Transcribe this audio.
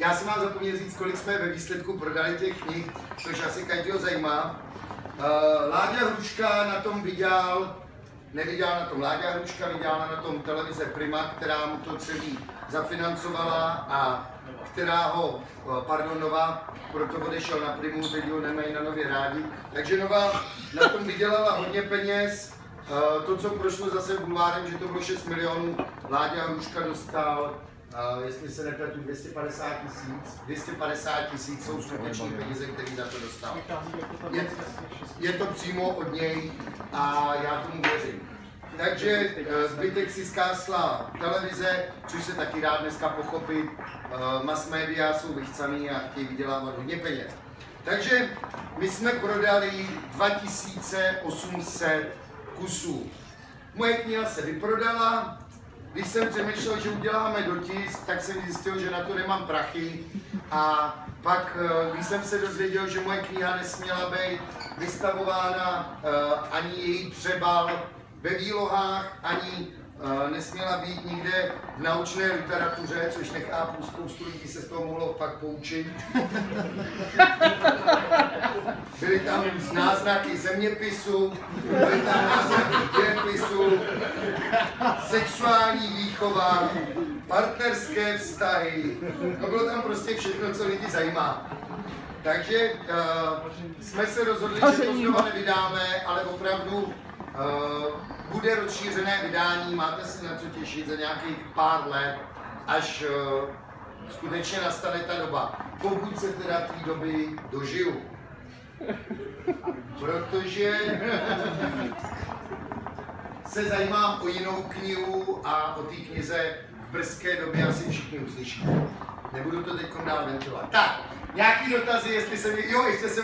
Já jsem vám zapomněl říct, kolik jsme ve výsledku prodali těch knih, což asi každého zajímá. Láďa Hruška na tom nevydělal na tom Láďa Hruška, vydělala na tom televize Prima, která mu to celý zafinancovala a která ho, Nova, proto odešel na Primu, teď ho nemají na Nově rádi. Takže Nova na tom vydělala hodně peněz. To, co prošlo zase bulvárem, že to bylo 6 milionů, Láďa Hruška dostal, jestli se nepletu, 250 tisíc jsou skuteční peníze, které za to dostal. Je to přímo od něj a já tomu věřím. Takže zbytek si zkásla televize, což se taky dá dneska pochopit. Mass media jsou vychcaný a chtějí vydělávat hodně peněz. Takže my jsme prodali 2800 kusů. Moje kniha se vyprodala. Když jsem přemýšlel, že uděláme dotisk, tak jsem zjistil, že na to nemám prachy. A pak, když jsem se dozvěděl, že moje kniha nesměla být vystavována ani její přebal ve výlohách, ani nesměla být nikde v naučné literatuře, což nechápu, spoustu lidí se z toho mohlo fakt poučit. Byly tam náznaky zeměpisu, byly tam náznaky dějepisu, sexuální výchova, partnerské vztahy. No bylo tam prostě všechno, co lidi zajímá. Takže jsme se rozhodli, že to znova nevydáme, ale opravdu bude rozšířené vydání, máte se na co těšit za nějakých pár let, až skutečně nastane ta doba. Pokud se teda té doby dožiju. Protože se zajímám o jinou knihu a o té knize v brzké době asi všichni uslyšíte. Nebudu to teď dál ventilovat. Tak, nějaký dotazy, jestli se mi... Jo, ještě se